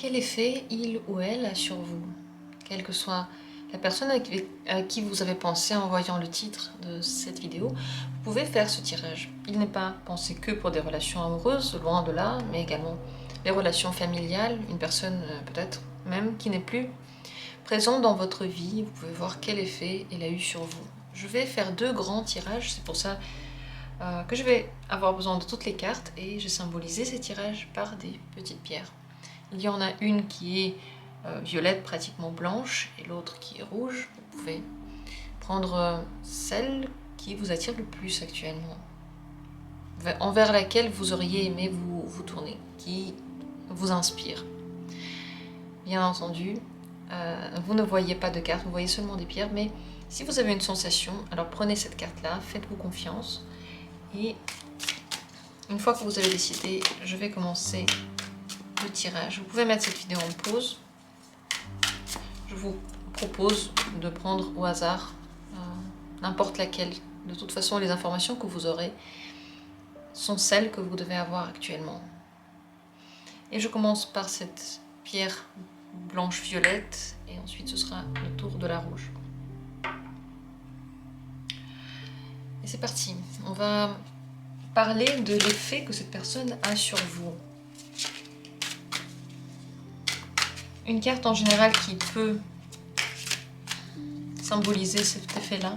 Quel effet il ou elle a sur vous? Quelle que soit la personne à qui vous avez pensé en voyant le titre de cette vidéo, vous pouvez faire ce tirage. Il n'est pas pensé que pour des relations amoureuses, loin de là, mais également les relations familiales, une personne peut-être même qui n'est plus présente dans votre vie. Vous pouvez voir quel effet il a eu sur vous. Je vais faire deux grands tirages, c'est pour ça que je vais avoir besoin de toutes les cartes et j'ai symbolisé ces tirages par des petites pierres. Il y en a une qui est violette, pratiquement blanche, et l'autre qui est rouge. Vous pouvez prendre celle qui vous attire le plus actuellement, envers laquelle vous auriez aimé vous tourner, qui vous inspire. Bien entendu, vous ne voyez pas de cartes, vous voyez seulement des pierres, mais si vous avez une sensation, alors prenez cette carte-là, faites-vous confiance, et une fois que vous avez décidé, je vais commencer le tirage. Vous pouvez mettre cette vidéo en pause. Je vous propose de prendre au hasard n'importe laquelle. De toute façon, les informations que vous aurez sont celles que vous devez avoir actuellement. Et je commence par cette pierre blanche-violette et ensuite ce sera le tour de la rouge. Et c'est parti. On va parler de l'effet que cette personne a sur vous. Une carte en général qui peut symboliser cet effet-là.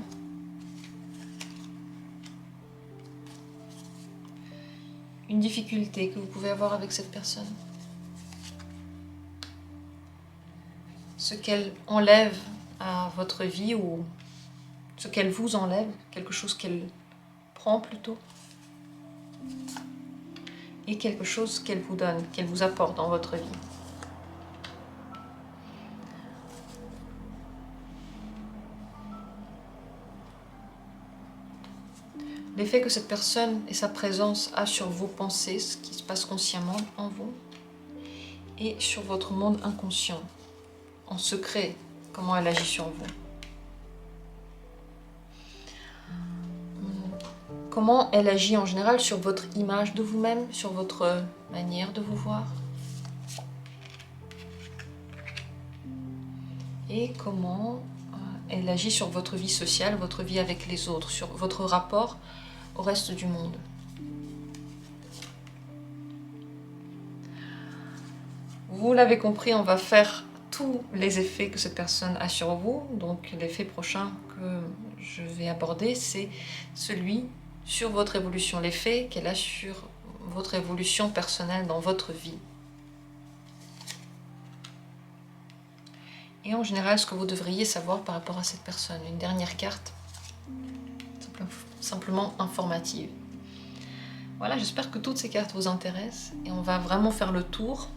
Une difficulté que vous pouvez avoir avec cette personne. Ce qu'elle enlève à votre vie ou ce qu'elle vous enlève, quelque chose qu'elle prend plutôt. Et quelque chose qu'elle vous donne, qu'elle vous apporte dans votre vie. L'effet que cette personne et sa présence a sur vos pensées, ce qui se passe consciemment en vous, et sur votre monde inconscient, en secret, comment elle agit sur vous. Comment elle agit en général sur votre image de vous-même, sur votre manière de vous voir. Et comment elle agit sur votre vie sociale, votre vie avec les autres, sur votre rapport au reste du monde. Vous l'avez compris, on va faire tous les effets que cette personne a sur vous. Donc l'effet prochain que je vais aborder, c'est celui sur votre évolution, l'effet qu'elle a sur votre évolution personnelle dans votre vie. Et en général, ce que vous devriez savoir par rapport à cette personne. Une dernière carte, simplement informative. Voilà, j'espère que toutes ces cartes vous intéressent et on va vraiment faire le tour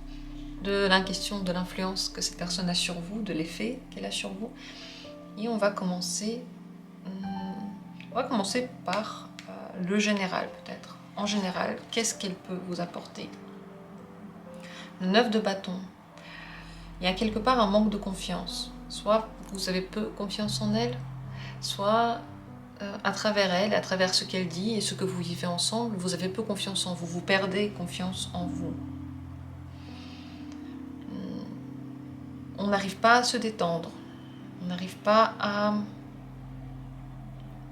de la question de l'influence que cette personne a sur vous, de l'effet qu'elle a sur vous. Et on va commencer par le général peut-être. En général, qu'est-ce qu'elle peut vous apporter? Le 9 de bâton. Il y a quelque part un manque de confiance. Soit vous avez peu confiance en elle, soit à travers elle, à travers ce qu'elle dit et ce que vous vivez ensemble, vous avez peu confiance en vous, vous perdez confiance en vous. On n'arrive pas à se détendre, on n'arrive pas à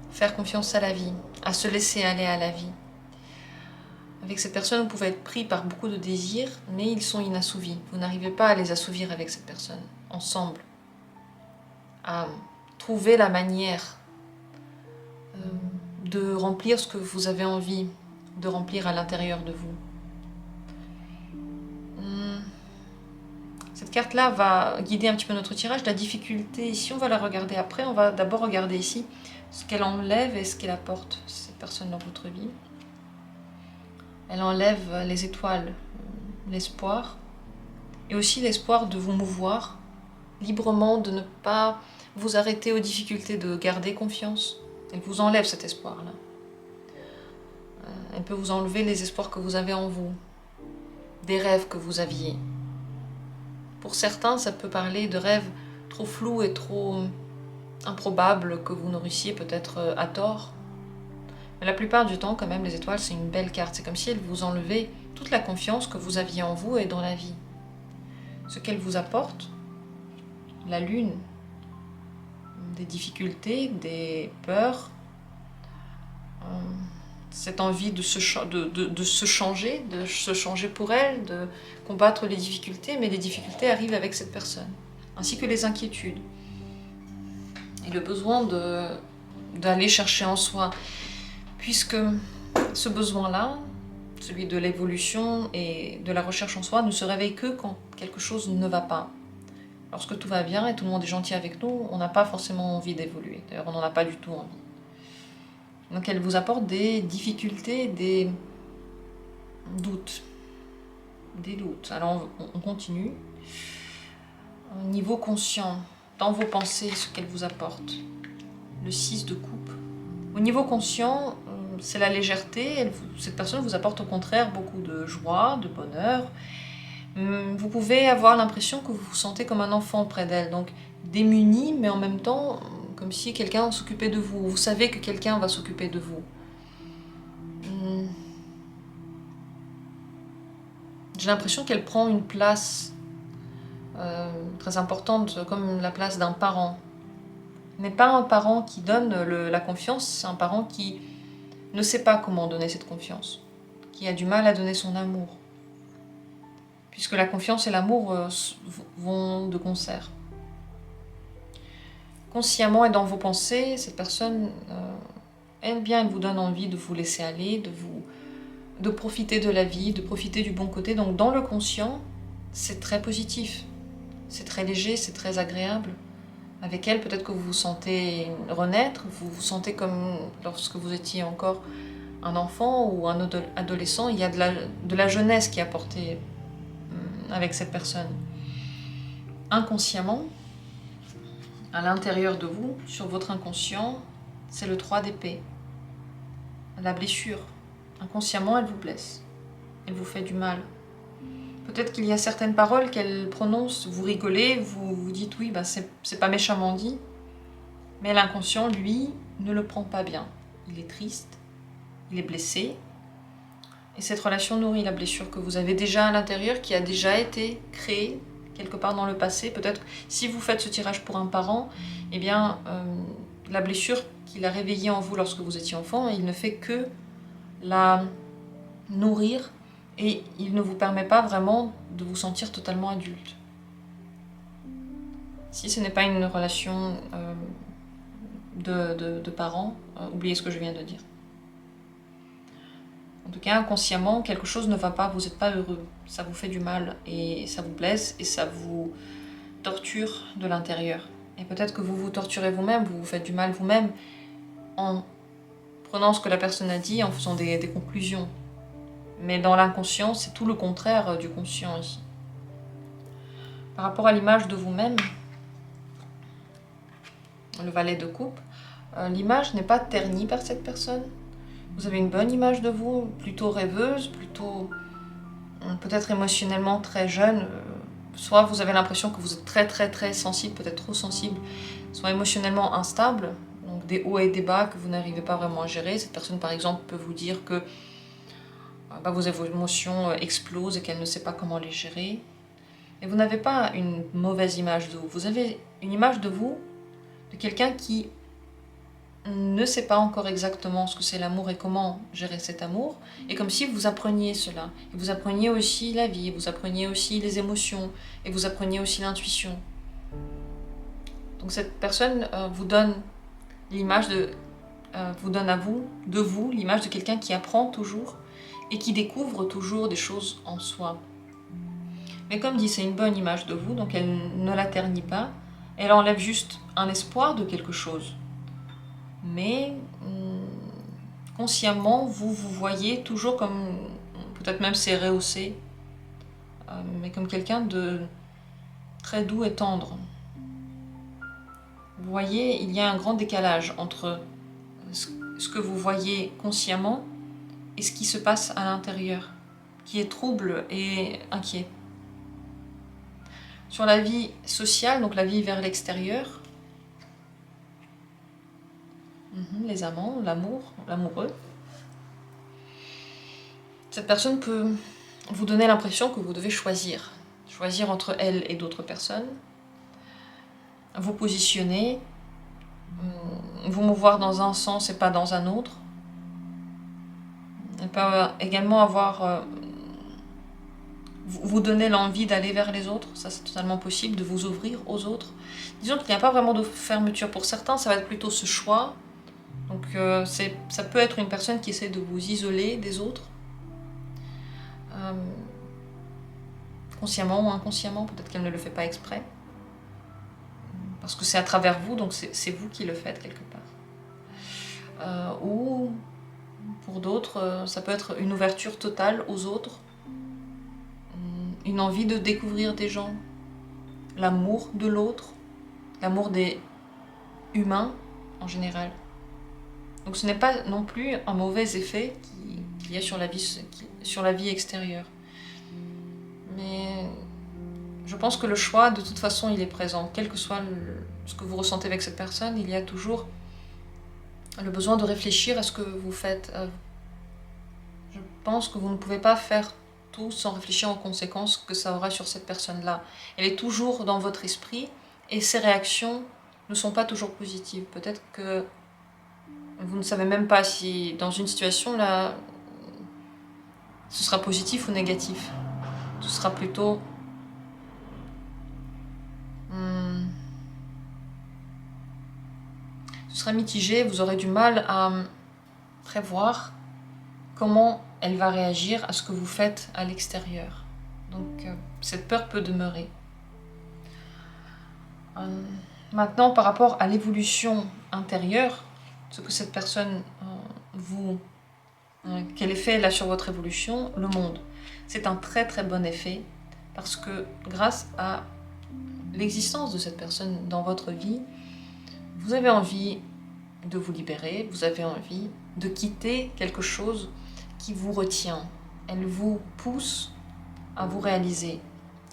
faire confiance à la vie, à se laisser aller à la vie. Avec cette personne, vous pouvez être pris par beaucoup de désirs, mais ils sont inassouvis. Vous n'arrivez pas à les assouvir avec cette personne, ensemble, à trouver la manière de remplir ce que vous avez envie de remplir à l'intérieur de vous. Cette carte-là va guider un petit peu notre tirage. La difficulté, ici, on va la regarder après. On va d'abord regarder ici ce qu'elle enlève et ce qu'elle apporte, cette personne dans votre vie. Elle enlève les étoiles, l'espoir, et aussi l'espoir de vous mouvoir librement, de ne pas vous arrêter aux difficultés, de garder confiance. Elle vous enlève cet espoir-là. Elle peut vous enlever les espoirs que vous avez en vous, des rêves que vous aviez. Pour certains, ça peut parler de rêves trop flous et trop improbables que vous nourrissiez peut-être à tort. Mais la plupart du temps, quand même, les étoiles, c'est une belle carte. C'est comme si elles vous enlevaient toute la confiance que vous aviez en vous et dans la vie. ce qu'elle vous apporte, la lune, des difficultés, des peurs, cette envie de se changer pour elle, de combattre les difficultés, mais les difficultés arrivent avec cette personne, ainsi que les inquiétudes. Et le besoin d'aller chercher en soi, puisque ce besoin-là, celui de l'évolution et de la recherche en soi, ne se réveille que quand quelque chose ne va pas. Lorsque tout va bien et tout le monde est gentil avec nous, on n'a pas forcément envie d'évoluer. D'ailleurs, on n'en a pas du tout envie. Donc elle vous apporte des difficultés, des doutes. Des doutes. Alors on continue. Au niveau conscient, dans vos pensées, ce qu'elle vous apporte. Le 6 de coupe. Au niveau conscient, c'est la légèreté. Cette personne vous apporte au contraire beaucoup de joie, de bonheur. Vous pouvez avoir l'impression que vous vous sentez comme un enfant près d'elle, donc démuni, mais en même temps, comme si quelqu'un s'occupait de vous. Vous savez que quelqu'un va s'occuper de vous. J'ai l'impression qu'elle prend une place très importante, comme la place d'un parent. Mais pas un parent qui donne la confiance, c'est un parent qui ne sait pas comment donner cette confiance, qui a du mal à donner son amour. Puisque la confiance et l'amour vont de concert. Consciemment et dans vos pensées, cette personne, elle vous donne envie de vous laisser aller, de profiter de la vie, de profiter du bon côté. Donc dans le conscient, c'est très positif, c'est très léger, c'est très agréable. Avec elle, peut-être que vous vous sentez renaître, vous vous sentez comme lorsque vous étiez encore un enfant ou un adolescent. Il y a de la jeunesse qui est apportée avec cette personne. Inconsciemment, à l'intérieur de vous, sur votre inconscient, c'est le 3 d'épée. La blessure. Inconsciemment, elle vous blesse. Elle vous fait du mal. Peut-être qu'il y a certaines paroles qu'elle prononce, vous rigolez, vous dites oui, c'est pas méchamment dit. Mais l'inconscient, lui, ne le prend pas bien. Il est triste, il est blessé. Et cette relation nourrit la blessure que vous avez déjà à l'intérieur, qui a déjà été créée quelque part dans le passé. Peut-être si vous faites ce tirage pour un parent, eh bien, la blessure qu'il a réveillée en vous lorsque vous étiez enfant, il ne fait que la nourrir et il ne vous permet pas vraiment de vous sentir totalement adulte. Si ce n'est pas une relation de parents, oubliez ce que je viens de dire. En tout cas, inconsciemment, quelque chose ne va pas, vous n'êtes pas heureux, ça vous fait du mal et ça vous blesse et ça vous torture de l'intérieur. Et peut-être que vous vous torturez vous-même, vous vous faites du mal vous-même en prenant ce que la personne a dit, en faisant des conclusions. Mais dans l'inconscient, c'est tout le contraire du conscient ici. Par rapport à l'image de vous-même, le valet de coupe, l'image n'est pas ternie par cette personne. Vous avez une bonne image de vous, plutôt rêveuse, plutôt peut-être émotionnellement très jeune. Soit vous avez l'impression que vous êtes très très très sensible, peut-être trop sensible, soit émotionnellement instable, donc des hauts et des bas que vous n'arrivez pas vraiment à gérer. Cette personne par exemple peut vous dire que vos émotions explosent et qu'elle ne sait pas comment les gérer. Et vous n'avez pas une mauvaise image de vous, vous avez une image de vous, de quelqu'un qui ne sait pas encore exactement ce que c'est l'amour et comment gérer cet amour, et comme si vous appreniez cela, et vous appreniez aussi la vie, et vous appreniez aussi les émotions, et vous appreniez aussi l'intuition. Donc cette personne vous donne l'image vous donne à vous, de vous, l'image de quelqu'un qui apprend toujours, et qui découvre toujours des choses en soi. Mais comme dit, c'est une bonne image de vous, donc elle ne la ternit pas, elle enlève juste un espoir de quelque chose. Mais consciemment, vous voyez toujours comme, peut-être même c'est rehaussé, mais comme quelqu'un de très doux et tendre. Vous voyez, il y a un grand décalage entre ce que vous voyez consciemment et ce qui se passe à l'intérieur, qui est trouble et inquiet. Sur la vie sociale, donc la vie vers l'extérieur, les amants, l'amour, l'amoureux. Cette personne peut vous donner l'impression que vous devez choisir choisir entre elle et d'autres personnes, vous positionner, vous mouvoir dans un sens et pas dans un autre. Elle peut également avoir vous donner l'envie d'aller vers les autres, ça c'est totalement possible, de vous ouvrir aux autres. Disons qu'il n'y a pas vraiment de fermeture pour certains, ça va être plutôt ce choix. Donc ça peut être une personne qui essaie de vous isoler des autres, consciemment ou inconsciemment, peut-être qu'elle ne le fait pas exprès, parce que c'est à travers vous, donc c'est vous qui le faites quelque part. Ou pour d'autres, ça peut être une ouverture totale aux autres, une envie de découvrir des gens, l'amour de l'autre, l'amour des humains en général. Donc ce n'est pas non plus un mauvais effet qu'il y a sur la vie extérieure. Mais je pense que le choix, de toute façon, il est présent. Quel que soit ce que vous ressentez avec cette personne, il y a toujours le besoin de réfléchir à ce que vous faites. Je pense que vous ne pouvez pas faire tout sans réfléchir aux conséquences que ça aura sur cette personne-là. Elle est toujours dans votre esprit et ses réactions ne sont pas toujours positives. Peut-être que vous ne savez même pas si dans une situation là, ce sera positif ou négatif. Ce sera plutôt ce sera mitigé, vous aurez du mal à prévoir comment elle va réagir à ce que vous faites à l'extérieur. Donc cette peur peut demeurer. Maintenant, par rapport à l'évolution intérieure, ce que cette personne quel effet elle a sur votre évolution, le monde. C'est un très très bon effet parce que grâce à l'existence de cette personne dans votre vie, vous avez envie de vous libérer, vous avez envie de quitter quelque chose qui vous retient. Elle vous pousse à vous réaliser.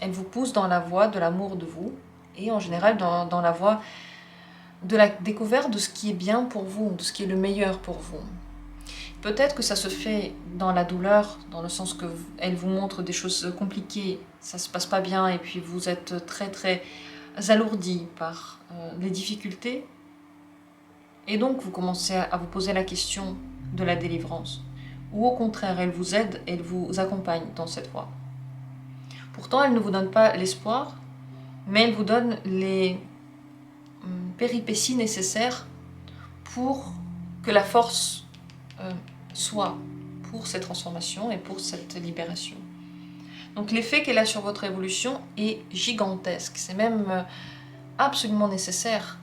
Elle vous pousse dans la voie de l'amour de vous et en général dans la voie de la découverte de ce qui est bien pour vous, de ce qui est le meilleur pour vous. Peut-être que ça se fait dans la douleur, dans le sens que elle vous montre des choses compliquées, ça se passe pas bien et puis vous êtes très très alourdi par les difficultés. Et donc vous commencez à vous poser la question de la délivrance. Ou au contraire, elle vous aide, elle vous accompagne dans cette voie. Pourtant, elle ne vous donne pas l'espoir, mais elle vous donne les péripéties nécessaires pour que la force soit pour cette transformation et pour cette libération. Donc l'effet qu'elle a sur votre évolution est gigantesque. C'est même absolument nécessaire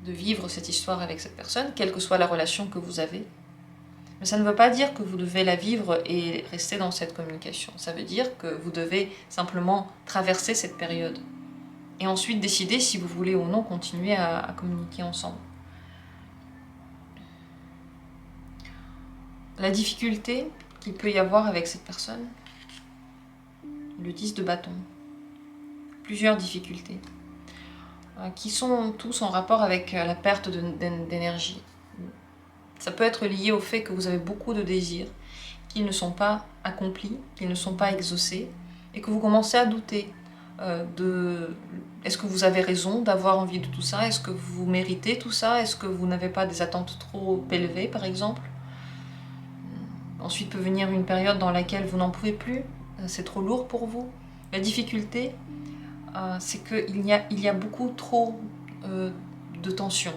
de vivre cette histoire avec cette personne, quelle que soit la relation que vous avez. Mais ça ne veut pas dire que vous devez la vivre et rester dans cette communication. Ça veut dire que vous devez simplement traverser cette période. Et ensuite décider si vous voulez ou non continuer à communiquer ensemble. La difficulté qu'il peut y avoir avec cette personne, le 10 de bâton. Plusieurs difficultés. Qui sont tous en rapport avec la perte d'énergie. Ça peut être lié au fait que vous avez beaucoup de désirs, qu'ils ne sont pas accomplis, qu'ils ne sont pas exaucés, et que vous commencez à douter est-ce que vous avez raison d'avoir envie de tout ça? Est-ce que vous méritez tout ça? Est-ce que vous n'avez pas des attentes trop élevées, par exemple? Ensuite peut venir une période dans laquelle vous n'en pouvez plus, c'est trop lourd pour vous. La difficulté, c'est qu'il y a beaucoup trop de tension.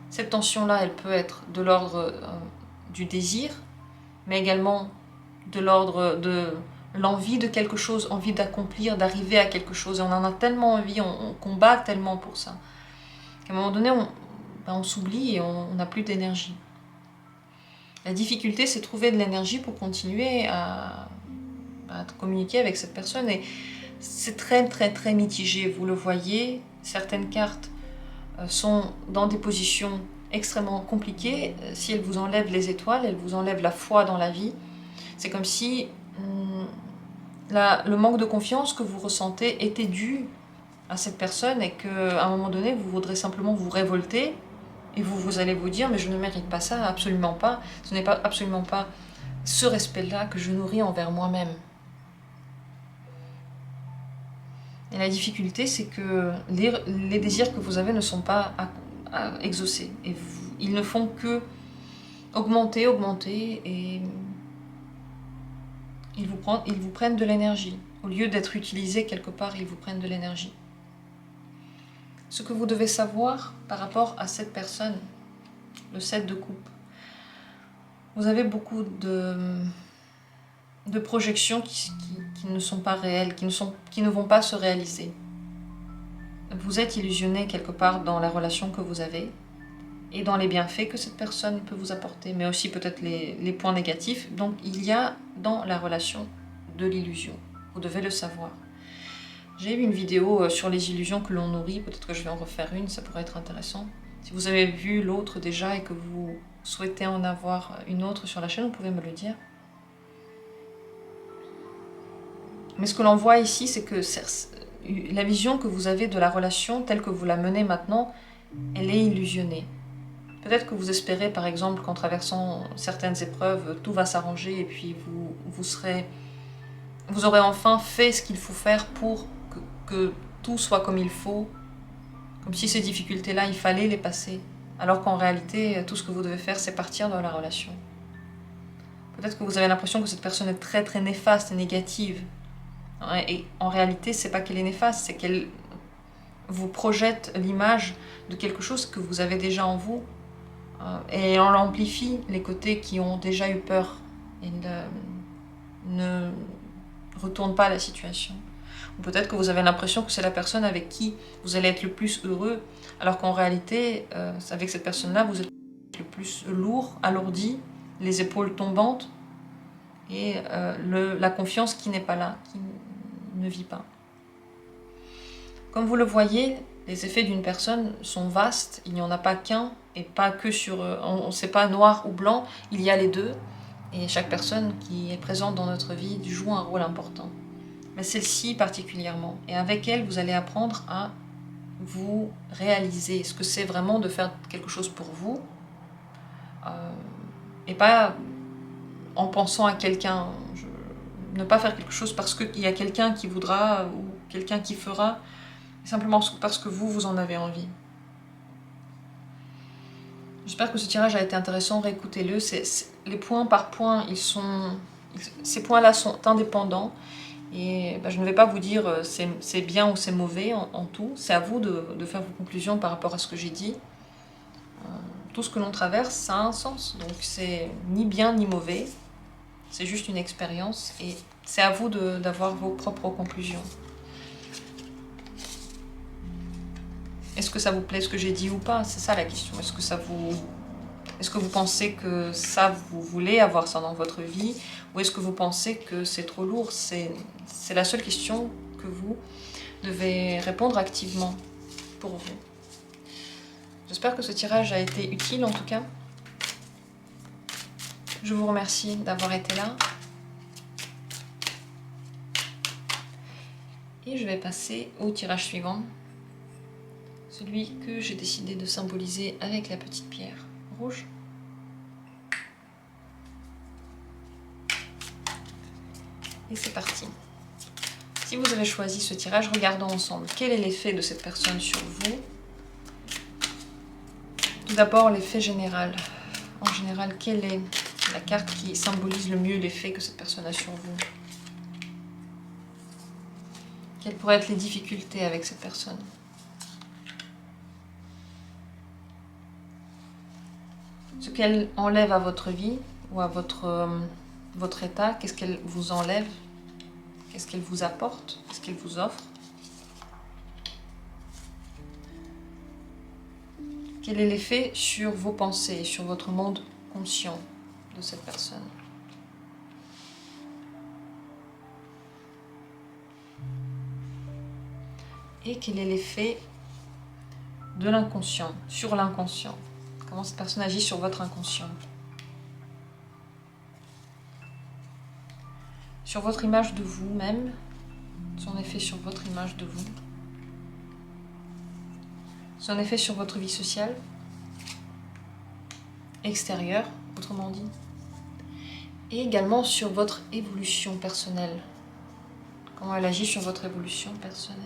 Cette tension-là, elle peut être de l'ordre du désir, mais également de l'ordre de l'envie de quelque chose, envie d'accomplir, d'arriver à quelque chose. Et on en a tellement envie, on combat tellement pour ça, qu'à un moment donné, on s'oublie et on n'a plus d'énergie. La difficulté, c'est trouver de l'énergie pour continuer à communiquer avec cette personne. Et c'est très très très mitigé, vous le voyez, certaines cartes sont dans des positions extrêmement compliquées. Si elles vous enlèvent les étoiles, elles vous enlèvent la foi dans la vie. C'est comme si le manque de confiance que vous ressentez était dû à cette personne et qu'à un moment donné, vous voudrez simplement vous révolter et vous allez vous dire « mais je ne mérite pas ça, absolument pas. Ce n'est pas absolument pas ce respect-là que je nourris envers moi-même. » Et la difficulté, c'est que les désirs que vous avez ne sont pas à exaucer. Et ils ne font que augmenter, et ils vous prennent de l'énergie. Au lieu d'être utilisés quelque part, ils vous prennent de l'énergie. Ce que vous devez savoir par rapport à cette personne, le 7 de coupe, vous avez beaucoup de projections qui ne sont pas réelles, qui ne vont pas se réaliser. Vous êtes illusionné quelque part dans la relation que vous avez et dans les bienfaits que cette personne peut vous apporter, mais aussi peut-être les points négatifs. Donc il y a dans la relation de l'illusion. Vous devez le savoir. J'ai eu une vidéo sur les illusions que l'on nourrit, peut-être que je vais en refaire une, ça pourrait être intéressant. Si vous avez vu l'autre déjà et que vous souhaitez en avoir une autre sur la chaîne, vous pouvez me le dire. Mais ce que l'on voit ici, c'est que la vision que vous avez de la relation, telle que vous la menez maintenant, elle est illusionnée. Peut-être que vous espérez, par exemple, qu'en traversant certaines épreuves, tout va s'arranger et puis vous aurez enfin fait ce qu'il faut faire pour que tout soit comme il faut, comme si ces difficultés-là, il fallait les passer, alors qu'en réalité, tout ce que vous devez faire, c'est partir dans la relation. Peut-être que vous avez l'impression que cette personne est très très néfaste et négative, et en réalité, c'est pas qu'elle est néfaste, c'est qu'elle vous projette l'image de quelque chose que vous avez déjà en vous, et on amplifie les côtés qui ont déjà eu peur et ne retourne pas la situation. Ou peut-être que vous avez l'impression que c'est la personne avec qui vous allez être le plus heureux, alors qu'en réalité, avec cette personne-là, vous êtes le plus lourd, alourdi, les épaules tombantes, et la confiance qui n'est pas là, qui ne vit pas. Comme vous le voyez, les effets d'une personne sont vastes, il n'y en a pas qu'un, et pas que sur... on ne sait pas noir ou blanc, il y a les deux, et chaque personne qui est présente dans notre vie joue un rôle important. Mais celle-ci particulièrement. Et avec elle, vous allez apprendre à vous réaliser ce que c'est vraiment de faire quelque chose pour vous, et pas en pensant à quelqu'un. Ne pas faire quelque chose parce qu'il y a quelqu'un qui voudra ou quelqu'un qui fera, simplement parce que vous en avez envie. J'espère que ce tirage a été intéressant, réécoutez-le. Les points par point, ces points-là sont indépendants. Et je ne vais pas vous dire c'est bien ou c'est mauvais en tout. C'est à vous de faire vos conclusions par rapport à ce que j'ai dit. Tout ce que l'on traverse, ça a un sens. Donc c'est ni bien ni mauvais. C'est juste une expérience. Et c'est à vous d'avoir vos propres conclusions. Est-ce que ça vous plaît ce que j'ai dit ou pas? C'est ça la question. Est-ce que vous pensez que ça, vous voulez avoir ça dans votre vie? Ou est-ce que vous pensez que c'est trop lourd? C'est la seule question que vous devez répondre activement pour vous. J'espère que ce tirage a été utile en tout cas. Je vous remercie d'avoir été là. Et je vais passer au tirage suivant. Celui que j'ai décidé de symboliser avec la petite pierre rouge. Et c'est parti. Si vous avez choisi ce tirage, regardons ensemble quel est l'effet de cette personne sur vous. Tout d'abord, l'effet général. En général, quelle est la carte qui symbolise le mieux l'effet que cette personne a sur vous? Quelles pourraient être les difficultés avec cette personne? Ce qu'elle enlève à votre vie ou à votre état, qu'est-ce qu'elle vous enlève? Qu'est-ce qu'elle vous apporte? Qu'est-ce qu'elle vous offre? Quel est l'effet sur vos pensées, sur votre monde conscient de cette personne? Et quel est l'effet de l'inconscient, sur l'inconscient? Comment cette personne agit sur votre inconscient? Sur votre image de vous-même, son effet sur votre image de vous. Son effet sur votre vie sociale, extérieure, autrement dit. Et également sur votre évolution personnelle. Comment elle agit sur votre évolution personnelle.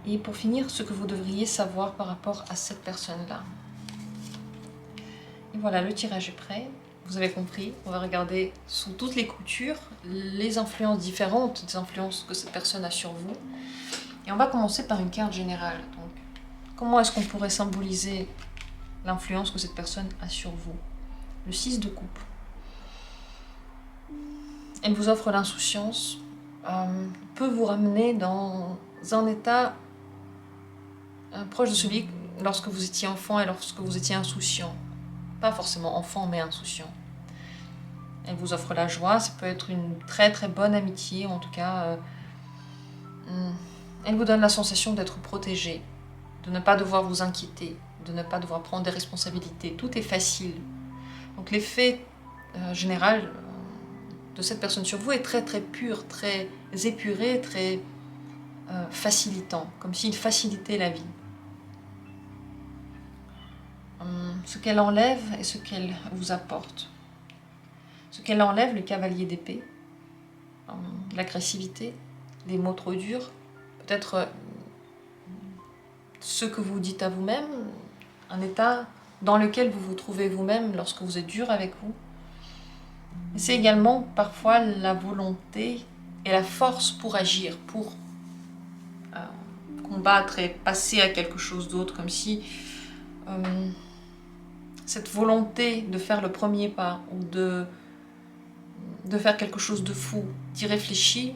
Et pour finir, ce que vous devriez savoir par rapport à cette personne-là. Et voilà, le tirage est prêt. Vous avez compris, on va regarder sous toutes les coutures les influences différentes des influences que cette personne a sur vous. Et on va commencer par une carte générale. Donc, comment est-ce qu'on pourrait symboliser l'influence que cette personne a sur vous? Le 6 de coupe. Elle vous offre l'insouciance, peut vous ramener dans un état proche de celui lorsque vous étiez enfant et lorsque vous étiez insouciant. Pas forcément enfant, mais insouciant. Elle vous offre la joie, ça peut être une très très bonne amitié, en tout cas. Elle vous donne la sensation d'être protégé, de ne pas devoir vous inquiéter, de ne pas devoir prendre des responsabilités. Tout est facile. Donc l'effet général de cette personne sur vous est très très pur, très épuré, très facilitant, comme s'il facilitait la vie. Ce qu'elle enlève et ce qu'elle vous apporte. Ce qu'elle enlève, le cavalier d'épée, l'agressivité, les mots trop durs, peut-être ce que vous dites à vous-même, un état dans lequel vous vous trouvez vous-même lorsque vous êtes dur avec vous. C'est également parfois la volonté et la force pour agir, pour combattre et passer à quelque chose d'autre, comme si cette volonté de faire le premier pas ou de faire quelque chose de fou, d'y réfléchir,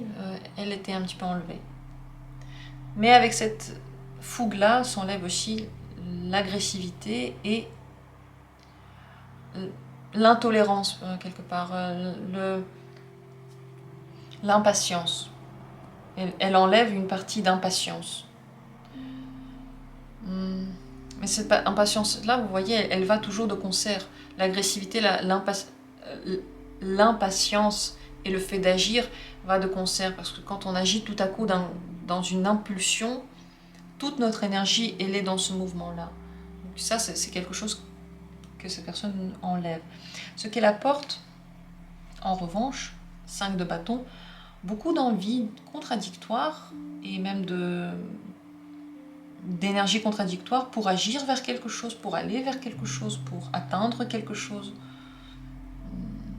elle était un petit peu enlevée. Mais avec cette fougue-là s'enlève aussi l'agressivité et l'intolérance, quelque part, l'impatience. Elle enlève une partie d'impatience. Mais cette impatience-là, vous voyez, elle va toujours de concert. L'agressivité, l'impatience et le fait d'agir va de concert. Parce que quand on agit tout à coup dans une impulsion, toute notre énergie, elle est dans ce mouvement-là. Donc ça, c'est quelque chose que cette personne enlève. Ce qu'elle apporte, en revanche, 5 de bâton, beaucoup d'envie contradictoire et même d'énergie contradictoire pour agir vers quelque chose, pour aller vers quelque chose, pour atteindre quelque chose.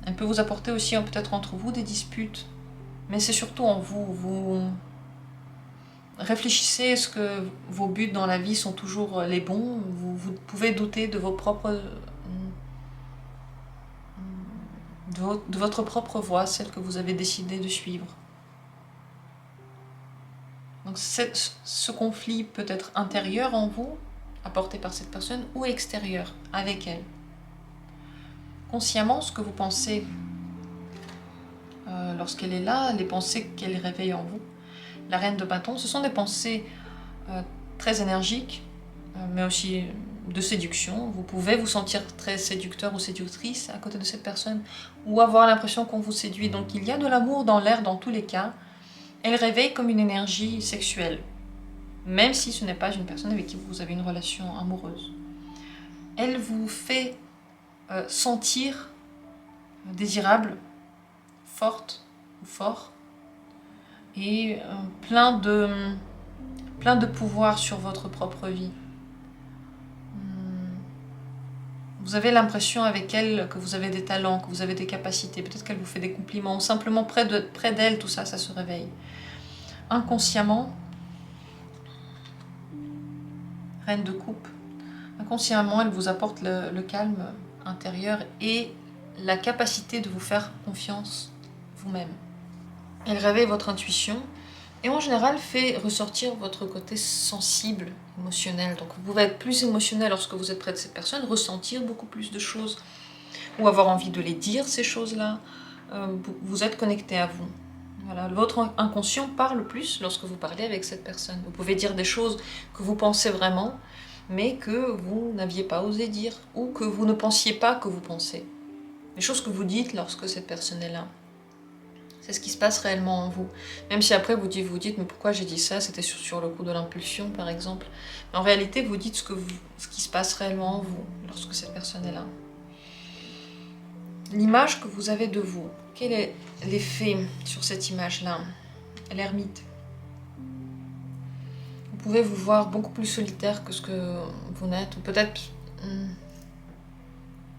Elle peut vous apporter aussi peut-être entre vous des disputes, mais c'est surtout en vous. Vous réfléchissez, est-ce que vos buts dans la vie sont toujours les bons? Vous pouvez douter de vos propres... de votre propre voie, celle que vous avez décidé de suivre. Donc ce conflit peut être intérieur en vous, apporté par cette personne, ou extérieur, avec elle. Consciemment, ce que vous pensez lorsqu'elle est là, les pensées qu'elle réveille en vous, la reine de bâton, ce sont des pensées très énergiques, mais aussi de séduction. Vous pouvez vous sentir très séducteur ou séductrice à côté de cette personne, ou avoir l'impression qu'on vous séduit. Donc il y a de l'amour dans l'air dans tous les cas. Elle réveille comme une énergie sexuelle, même si ce n'est pas une personne avec qui vous avez une relation amoureuse. Elle vous fait sentir désirable, forte ou fort, et plein de pouvoir sur votre propre vie. Vous avez l'impression avec elle que vous avez des talents, que vous avez des capacités, peut-être qu'elle vous fait des compliments, ou simplement près d'elle, tout ça, ça se réveille. Inconsciemment, reine de coupe, inconsciemment, elle vous apporte le calme intérieur et la capacité de vous faire confiance vous-même. Elle réveille votre intuition et en général fait ressortir votre côté sensible, émotionnel. Donc vous pouvez être plus émotionnel lorsque vous êtes près de cette personne, ressentir beaucoup plus de choses ou avoir envie de les dire, ces choses-là. Vous êtes connecté à vous. Voilà, votre inconscient parle plus lorsque vous parlez avec cette personne. Vous pouvez dire des choses que vous pensez vraiment, mais que vous n'aviez pas osé dire, ou que vous ne pensiez pas que vous pensez. Les choses que vous dites lorsque cette personne est là. C'est ce qui se passe réellement en vous. Même si après vous dites mais pourquoi j'ai dit ça? C'était sur le coup de l'impulsion par exemple. Mais en réalité, vous dites ce qui se passe réellement en vous lorsque cette personne est là. L'image que vous avez de vous, quel est l'effet sur cette image-là? L'ermite. Vous pouvez vous voir beaucoup plus solitaire que ce que vous n'êtes, ou peut-être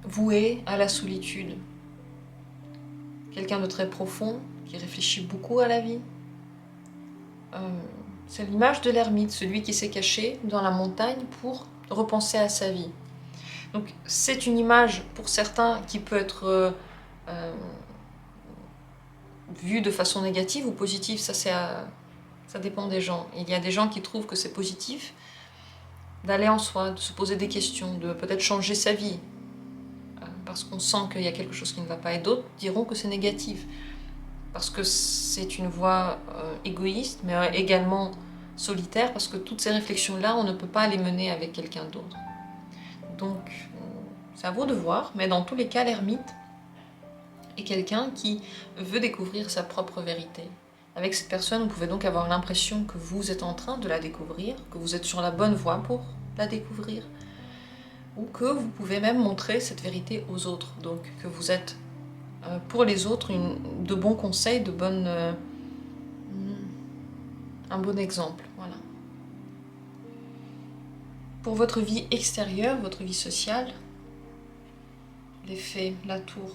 voué à la solitude. Quelqu'un de très profond, qui réfléchit beaucoup à la vie. C'est l'image de l'ermite, celui qui s'est caché dans la montagne pour repenser à sa vie. Donc c'est une image pour certains qui peut être vue de façon négative ou positive, ça dépend des gens. Il y a des gens qui trouvent que c'est positif d'aller en soi, de se poser des questions, de peut-être changer sa vie, parce qu'on sent qu'il y a quelque chose qui ne va pas, et d'autres diront que c'est négatif, parce que c'est une voie égoïste, mais également solitaire, parce que toutes ces réflexions-là, on ne peut pas les mener avec quelqu'un d'autre. Donc, c'est à vous de voir, mais dans tous les cas, l'ermite est quelqu'un qui veut découvrir sa propre vérité. Avec cette personne, vous pouvez donc avoir l'impression que vous êtes en train de la découvrir, que vous êtes sur la bonne voie pour la découvrir, ou que vous pouvez même montrer cette vérité aux autres, donc que vous êtes pour les autres de bons conseils, un bon exemple. Voilà. Pour votre vie extérieure, votre vie sociale, l'effet, la tour,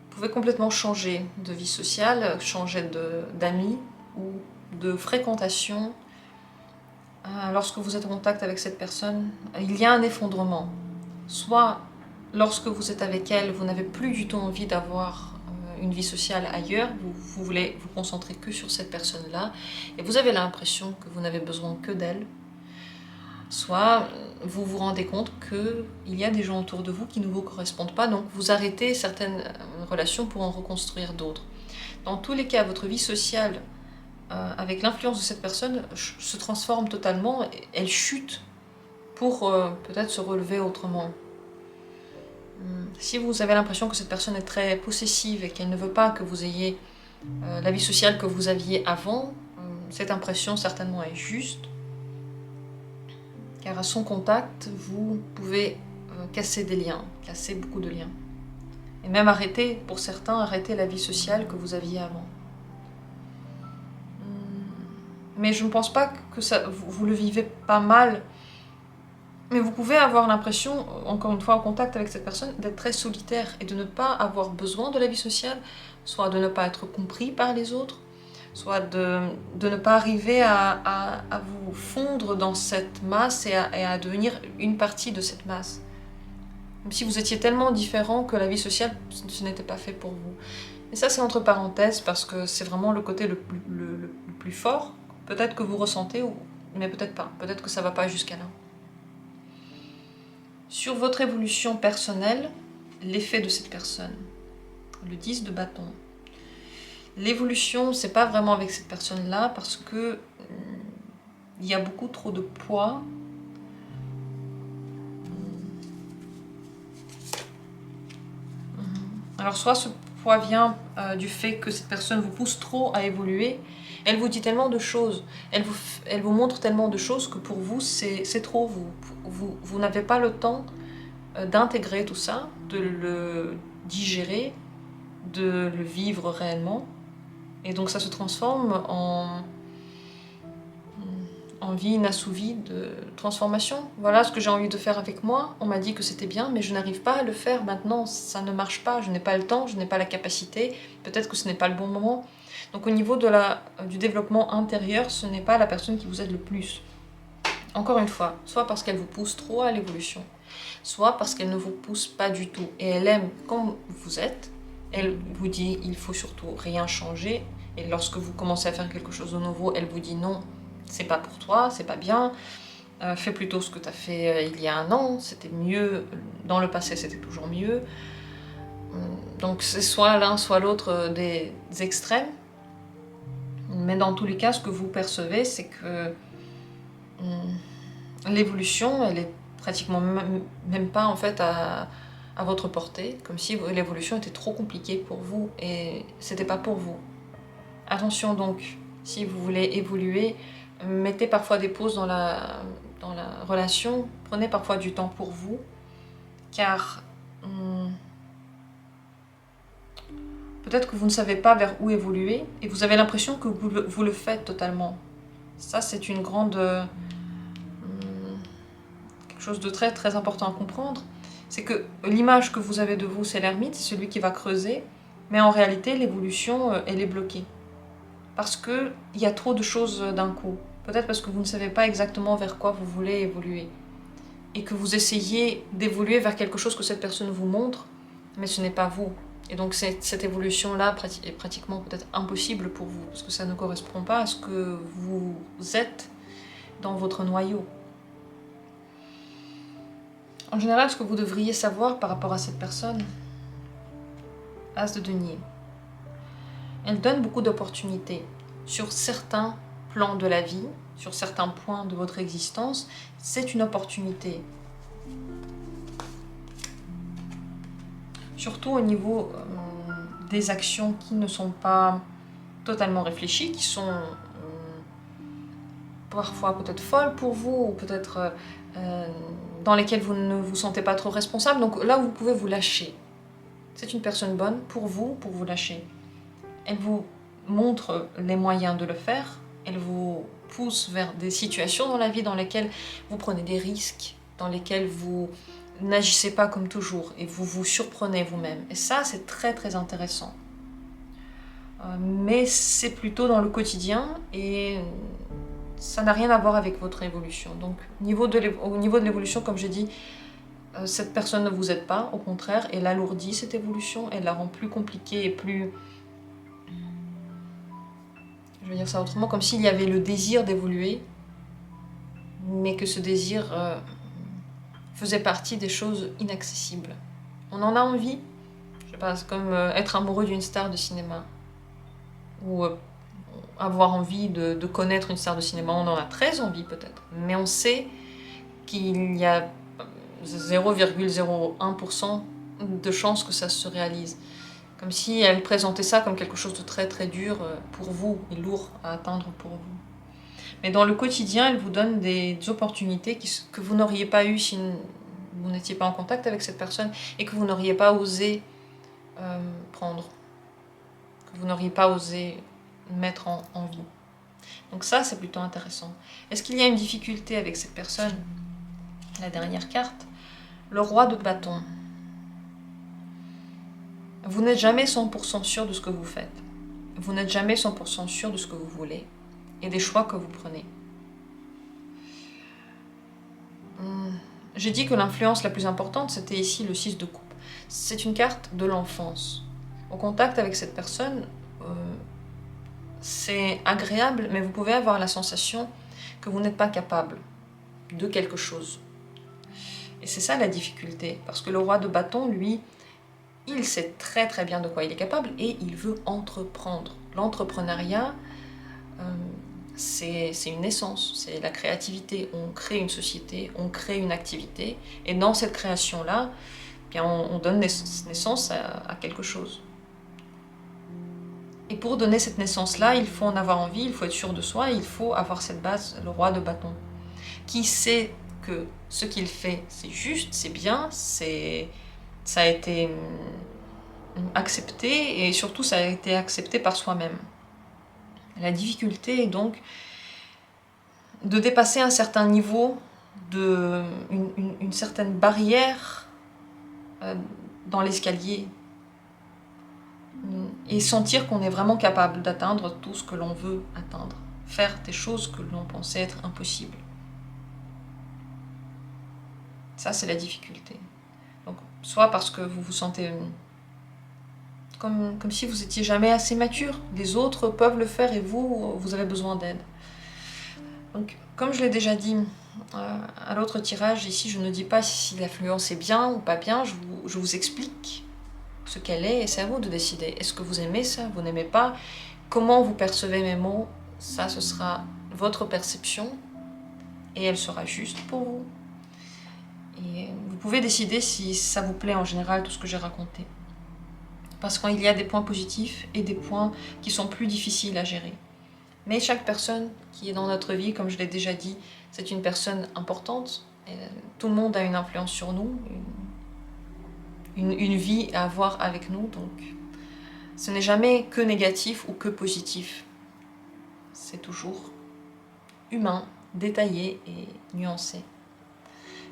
vous pouvez complètement changer de vie sociale, changer d'amis ou de fréquentation. Lorsque vous êtes en contact avec cette personne, il y a un effondrement. Soit lorsque vous êtes avec elle, vous n'avez plus du tout envie d'avoir une vie sociale ailleurs, vous voulez vous concentrer que sur cette personne-là, et vous avez l'impression que vous n'avez besoin que d'elle. Soit vous vous rendez compte qu'il y a des gens autour de vous qui ne vous correspondent pas, donc vous arrêtez certaines relations pour en reconstruire d'autres. Dans tous les cas, votre vie sociale, avec l'influence de cette personne, se transforme totalement, elle chute pour peut-être se relever autrement. Si vous avez l'impression que cette personne est très possessive et qu'elle ne veut pas que vous ayez la vie sociale que vous aviez avant, cette impression certainement est juste. Car à son contact, vous pouvez casser des liens, casser beaucoup de liens. Et même arrêter, pour certains, arrêter la vie sociale que vous aviez avant. Mais je ne pense pas que vous le vivez pas mal. Mais vous pouvez avoir l'impression, encore une fois en contact avec cette personne, d'être très solitaire et de ne pas avoir besoin de la vie sociale, soit de ne pas être compris par les autres, soit de ne pas arriver à vous fondre dans cette masse et à devenir une partie de cette masse. Comme si vous étiez tellement différent que la vie sociale, ce n'était pas fait pour vous. Et ça, c'est entre parenthèses, parce que c'est vraiment le côté le plus fort. Peut-être que vous ressentez, mais peut-être pas. Peut-être que ça ne va pas jusqu'à là. Sur votre évolution personnelle, l'effet de cette personne. Le 10 de bâton. L'évolution, c'est pas vraiment avec cette personne-là parce que il y a beaucoup trop de poids. Alors soit ce poids vient du fait que cette personne vous pousse trop à évoluer. Elle vous dit tellement de choses, elle vous montre tellement de choses que pour vous c'est trop. Vous n'avez pas le temps d'intégrer tout ça, de le digérer, de le vivre réellement. Et donc ça se transforme en vie inassouvie de transformation. Voilà ce que j'ai envie de faire avec moi. On m'a dit que c'était bien, mais je n'arrive pas à le faire maintenant. Ça ne marche pas, je n'ai pas le temps, je n'ai pas la capacité. Peut-être que ce n'est pas le bon moment. Donc au niveau du développement intérieur, ce n'est pas la personne qui vous aide le plus. Encore une fois, soit parce qu'elle vous pousse trop à l'évolution, soit parce qu'elle ne vous pousse pas du tout. Et elle aime comme vous êtes. Elle vous dit il faut surtout rien changer. Et lorsque vous commencez à faire quelque chose de nouveau, elle vous dit non, c'est pas pour toi, c'est pas bien. Fais plutôt ce que tu as fait il y a un an, c'était mieux. Dans le passé, c'était toujours mieux. Donc c'est soit l'un, soit l'autre des extrêmes. Mais dans tous les cas, ce que vous percevez, c'est que l'évolution, elle est pratiquement même pas en fait à votre portée, comme si l'évolution était trop compliquée pour vous et c'était pas pour vous. Attention donc, si vous voulez évoluer, mettez parfois des pauses dans la relation, prenez parfois du temps pour vous, car peut-être que vous ne savez pas vers où évoluer et vous avez l'impression que vous le faites totalement. Ça, c'est une grande... quelque chose de très très important à comprendre. C'est que l'image que vous avez de vous, c'est l'ermite, c'est celui qui va creuser. Mais en réalité, l'évolution, elle est bloquée. Parce qu'il y a trop de choses d'un coup. Peut-être parce que vous ne savez pas exactement vers quoi vous voulez évoluer. Et que vous essayez d'évoluer vers quelque chose que cette personne vous montre, mais ce n'est pas vous. Et donc cette évolution-là est pratiquement peut-être impossible pour vous, parce que ça ne correspond pas à ce que vous êtes dans votre noyau. En général, ce que vous devriez savoir par rapport à cette personne, As de denier, elle donne beaucoup d'opportunités sur certains plans de la vie, sur certains points de votre existence. C'est une opportunité. Surtout au niveau des actions qui ne sont pas totalement réfléchies, qui sont parfois peut-être folles pour vous, ou peut-être dans lesquelles vous ne vous sentez pas trop responsable. Donc là, vous pouvez vous lâcher. C'est une personne bonne pour vous lâcher. Elle vous montre les moyens de le faire, elle vous pousse vers des situations dans la vie dans lesquelles vous prenez des risques, dans lesquelles vous n'agissez pas comme toujours et vous vous surprenez vous-même. Et ça, c'est très très intéressant. Mais c'est plutôt dans le quotidien et ça n'a rien à voir avec votre évolution. Donc au niveau de l'évolution, comme j'ai dit, cette personne ne vous aide pas, au contraire, elle alourdit cette évolution, elle la rend plus compliquée et plus... Je vais dire ça autrement, comme s'il y avait le désir d'évoluer, mais que ce désir faisait partie des choses inaccessibles. On en a envie, je sais pas, c'est comme être amoureux d'une star de cinéma, ou avoir envie de connaître une star de cinéma, on en a très envie peut-être, mais on sait qu'il y a 0,01% de chances que ça se réalise. Comme si elle présentait ça comme quelque chose de très très dur pour vous, et lourd à atteindre pour vous. Mais dans le quotidien, elle vous donne des opportunités que vous n'auriez pas eues si vous n'étiez pas en contact avec cette personne et que vous n'auriez pas osé prendre, que vous n'auriez pas osé mettre en vie. Donc ça, c'est plutôt intéressant. Est-ce qu'il y a une difficulté avec cette personne? La dernière carte, le roi de bâton. Vous n'êtes jamais 100% sûr de ce que vous faites. Vous n'êtes jamais 100% sûr de ce que vous voulez et des choix que vous prenez. J'ai dit que l'influence la plus importante, c'était ici le 6 de coupe. C'est une carte de l'enfance. Au contact avec cette personne, c'est agréable, mais vous pouvez avoir la sensation que vous n'êtes pas capable de quelque chose. Et c'est ça la difficulté, parce que le roi de bâton, lui, il sait très très bien de quoi il est capable et il veut entreprendre. L'entrepreneuriat, c'est une essence, c'est la créativité. On crée une société, on crée une activité, et dans cette création-là, bien, on donne naissance à quelque chose. Et pour donner cette naissance-là, il faut en avoir envie, il faut être sûr de soi, et il faut avoir cette base, le roi de bâton, qui sait que ce qu'il fait, c'est juste, c'est bien, ça a été accepté, et surtout ça a été accepté par soi-même. La difficulté est donc de dépasser un certain niveau, une certaine barrière dans l'escalier, et sentir qu'on est vraiment capable d'atteindre tout ce que l'on veut atteindre, faire des choses que l'on pensait être impossibles. Ça, c'est la difficulté. Donc, soit parce que vous vous sentez comme si vous étiez jamais assez mature. Les autres peuvent le faire et vous avez besoin d'aide. Donc, comme je l'ai déjà dit à l'autre tirage, ici, je ne dis pas si l'influence est bien ou pas bien, je vous explique ce qu'elle est et c'est à vous de décider. Est-ce que vous aimez ça, vous n'aimez pas? Comment vous percevez mes mots? Ça, ce sera votre perception et elle sera juste pour vous. Et vous pouvez décider si ça vous plaît en général, tout ce que j'ai raconté. Parce qu'il y a des points positifs et des points qui sont plus difficiles à gérer. Mais chaque personne qui est dans notre vie, comme je l'ai déjà dit, c'est une personne importante. Et tout le monde a une influence sur nous, une vie à avoir avec nous. Donc, ce n'est jamais que négatif ou que positif. C'est toujours humain, détaillé et nuancé.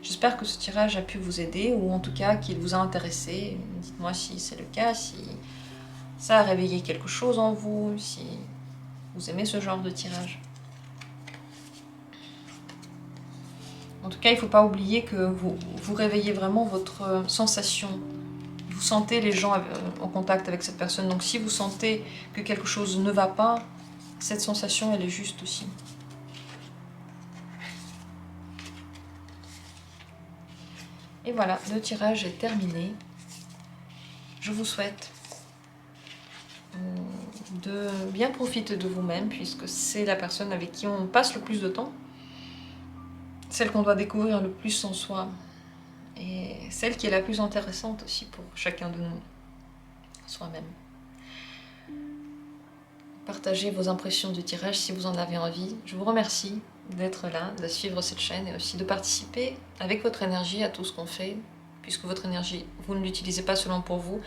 J'espère que ce tirage a pu vous aider, ou en tout cas qu'il vous a intéressé. Dites-moi si c'est le cas, si ça a réveillé quelque chose en vous, si vous aimez ce genre de tirage. En tout cas, il ne faut pas oublier que vous réveillez vraiment votre sensation. Vous sentez les gens en contact avec cette personne. Donc si vous sentez que quelque chose ne va pas, cette sensation, elle est juste aussi. Et voilà, le tirage est terminé. Je vous souhaite de bien profiter de vous-même, puisque c'est la personne avec qui on passe le plus de temps, celle qu'on doit découvrir le plus en soi, et celle qui est la plus intéressante aussi pour chacun de nous, soi-même. Partagez vos impressions du tirage si vous en avez envie. Je vous remercie d'être là, de suivre cette chaîne et aussi de participer avec votre énergie à tout ce qu'on fait, puisque votre énergie, vous ne l'utilisez pas seulement pour vous.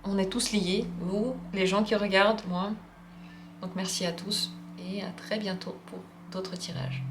On est tous liés, vous, les gens qui regardent, moi. Donc merci à tous et à très bientôt pour d'autres tirages.